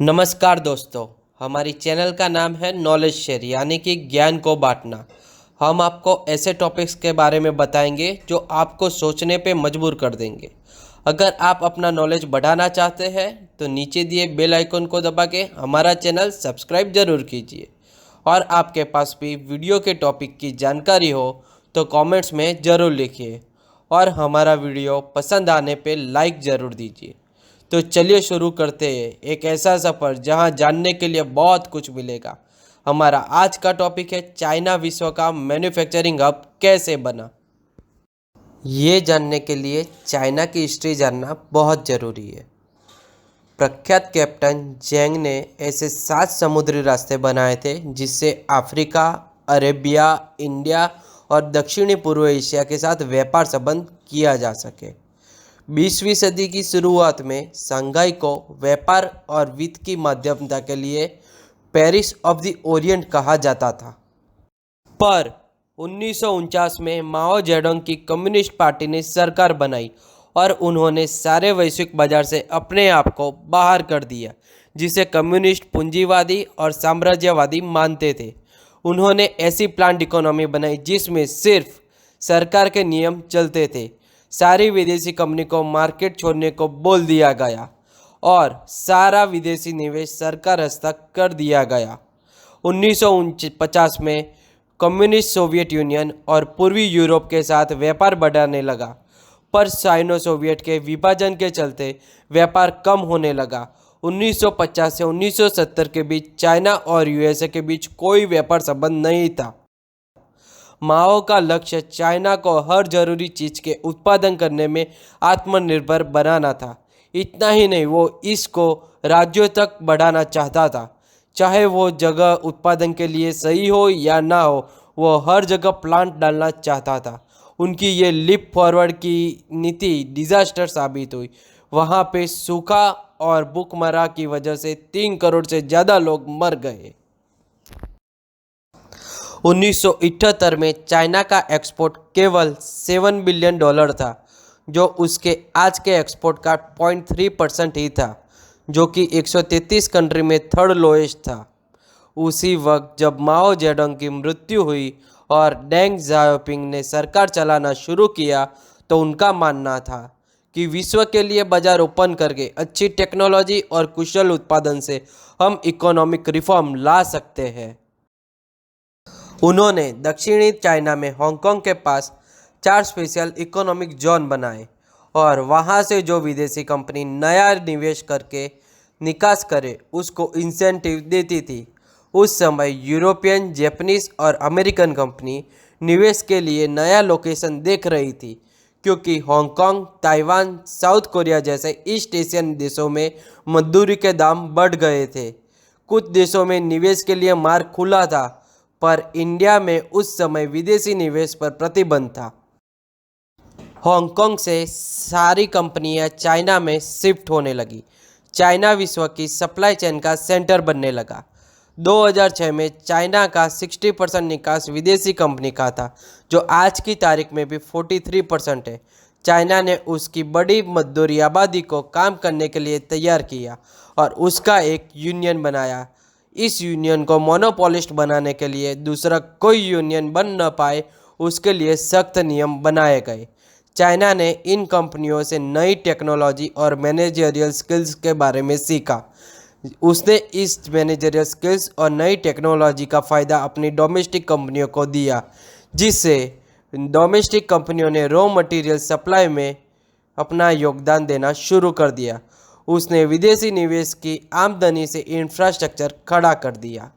नमस्कार दोस्तों। हमारी चैनल का नाम है नॉलेज शेयर यानी कि ज्ञान को बांटना। हम आपको ऐसे टॉपिक्स के बारे में बताएंगे जो आपको सोचने पे मजबूर कर देंगे। अगर आप अपना नॉलेज बढ़ाना चाहते हैं तो नीचे दिए बेल आइकन को दबा के हमारा चैनल सब्सक्राइब ज़रूर कीजिए। और आपके पास भी वीडियो के टॉपिक की जानकारी हो तो कमेंट्स में ज़रूर लिखिए और हमारा वीडियो पसंद आने पे लाइक ज़रूर दीजिए। तो चलिए शुरू करते हैं एक ऐसा सफ़र जहां जानने के लिए बहुत कुछ मिलेगा। हमारा आज का टॉपिक है चाइना विश्व का मैन्युफैक्चरिंग हब कैसे बना। ये जानने के लिए चाइना की हिस्ट्री जानना बहुत ज़रूरी है। प्रख्यात कैप्टन जेंग ने ऐसे 7 समुद्री रास्ते बनाए थे जिससे अफ्रीका, अरेबिया, इंडिया और दक्षिणी पूर्व एशिया के साथ व्यापार संबंध किया जा सके। 20वीं सदी की शुरुआत में शंघाई को व्यापार और वित्त की माध्यमता के लिए पेरिस ऑफ द ओरिएंट कहा जाता था। पर 1949 में माओ जेडोंग की कम्युनिस्ट पार्टी ने सरकार बनाई और उन्होंने सारे वैश्विक बाजार से अपने आप को बाहर कर दिया, जिसे कम्युनिस्ट पूंजीवादी और साम्राज्यवादी मानते थे। उन्होंने ऐसी प्लांट इकोनॉमी बनाई जिसमें सिर्फ सरकार के नियम चलते थे। सारी विदेशी कंपनी को मार्केट छोड़ने को बोल दिया गया और सारा विदेशी निवेश सरकार हस्तक कर दिया गया। 1950 में कम्युनिस्ट सोवियत यूनियन और पूर्वी यूरोप के साथ व्यापार बढ़ाने लगा, पर साइनो सोवियत के विभाजन के चलते व्यापार कम होने लगा। 1950 से 1970 के बीच चाइना और यूएसए के बीच कोई व्यापार संबंध नहीं था। माओ का लक्ष्य चाइना को हर जरूरी चीज़ के उत्पादन करने में आत्मनिर्भर बनाना था। इतना ही नहीं, वो इसको राज्यों तक बढ़ाना चाहता था। चाहे वो जगह उत्पादन के लिए सही हो या ना हो, वो हर जगह प्लांट डालना चाहता था। उनकी ये लिप फॉरवर्ड की नीति डिजास्टर साबित हुई। वहाँ पे सूखा और भूखमरा की वजह से 3 करोड़ से ज़्यादा लोग मर गए। 1978 में चाइना का एक्सपोर्ट केवल $7 बिलियन था, जो उसके आज के एक्सपोर्ट का 0.3% ही था, जो कि 133 कंट्री में थर्ड लोएस्ट था। उसी वक्त जब माओ जेडोंग की मृत्यु हुई और डेंग जाओपिंग ने सरकार चलाना शुरू किया, तो उनका मानना था कि विश्व के लिए बाजार ओपन करके अच्छी टेक्नोलॉजी और कुशल उत्पादन से हम इकोनॉमिक रिफॉर्म ला सकते हैं। उन्होंने दक्षिणी चाइना में हांगकांग के पास 4 स्पेशल इकोनॉमिक जोन बनाए और वहां से जो विदेशी कंपनी नया निवेश करके निकास करे उसको इंसेंटिव देती थी। उस समय यूरोपियन, जापानीज और अमेरिकन कंपनी निवेश के लिए नया लोकेशन देख रही थी, क्योंकि हांगकांग, ताइवान, साउथ कोरिया जैसे ईस्ट एशियन देशों में मजदूरी के दाम बढ़ गए थे। कुछ देशों में निवेश के लिए मार्ग खुला था, पर इंडिया में उस समय विदेशी निवेश पर प्रतिबंध था। हांगकांग से सारी कंपनियां चाइना में शिफ्ट होने लगी। चाइना विश्व की सप्लाई चेन का सेंटर बनने लगा। 2006 में चाइना का 60% निकास विदेशी कंपनी का था, जो आज की तारीख में भी 43% है। चाइना ने उसकी बड़ी मजदूरी आबादी को काम करने के लिए तैयार किया और उसका एक यूनियन बनाया। इस यूनियन को मोनोपोलिस्ट बनाने के लिए दूसरा कोई यूनियन बन न पाए, उसके लिए सख्त नियम बनाए गए। चाइना ने इन कंपनियों से नई टेक्नोलॉजी और मैनेजरियल स्किल्स के बारे में सीखा। उसने इस मैनेजरियल स्किल्स और नई टेक्नोलॉजी का फ़ायदा अपनी डोमेस्टिक कंपनियों को दिया, जिससे डोमेस्टिक कंपनियों ने रॉ मटेरियल सप्लाई में अपना योगदान देना शुरू कर दिया। उसने विदेशी निवेश की आमदनी से इंफ्रास्ट्रक्चर खड़ा कर दिया।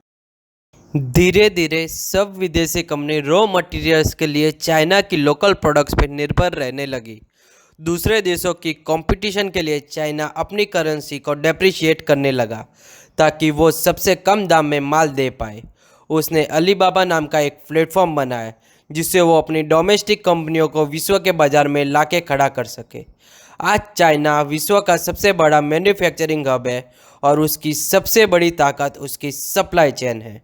धीरे धीरे सब विदेशी कंपनी रॉ मटेरियल्स के लिए चाइना की लोकल प्रोडक्ट्स पर निर्भर रहने लगी। दूसरे देशों की कंपटीशन के लिए चाइना अपनी करेंसी को डेप्रिशिएट करने लगा ताकि वो सबसे कम दाम में माल दे पाए। उसने अलीबाबा नाम का एक प्लेटफॉर्म बनाया जिससे वो अपनी डोमेस्टिक कंपनियों को विश्व के बाज़ार में लाके खड़ा कर सके। आज चाइना विश्व का सबसे बड़ा मैन्युफैक्चरिंग हब है और उसकी सबसे बड़ी ताकत उसकी सप्लाई चेन है।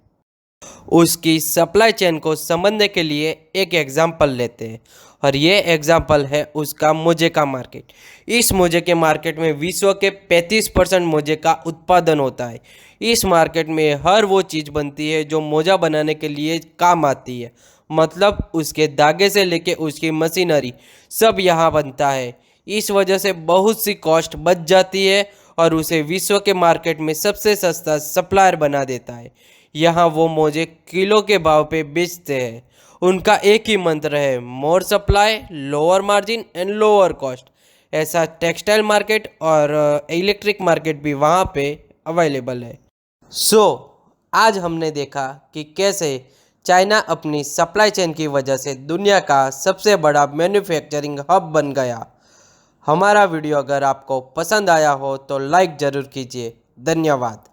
उसकी सप्लाई चेन को समझने के लिए एक एग्जाम्पल लेते हैं और ये एग्जाम्पल है उसका मोजे का मार्केट। इस मोजे के मार्केट में विश्व के 35% मोजे का उत्पादन होता है। इस मार्केट में हर वो चीज़ बनती है जो मोजा बनाने के लिए काम आती है, मतलब उसके धागे से लेके उसकी मशीनरी सब यहाँ बनता है। इस वजह से बहुत सी कॉस्ट बच जाती है और उसे विश्व के मार्केट में सबसे सस्ता सप्लायर बना देता है। यहाँ वो मोजे किलो के भाव पे बेचते हैं। उनका एक ही मंत्र है, more supply lower margin and lower cost. ऐसा टेक्सटाइल मार्केट और इलेक्ट्रिक मार्केट भी वहाँ पे अवेलेबल है। आज हमने देखा कि कैसे चाइना अपनी सप्लाई चेन की वजह से दुनिया का सबसे बड़ा मैन्युफैक्चरिंग हब बन गया। हमारा वीडियो अगर आपको पसंद आया हो तो लाइक ज़रूर कीजिए। धन्यवाद।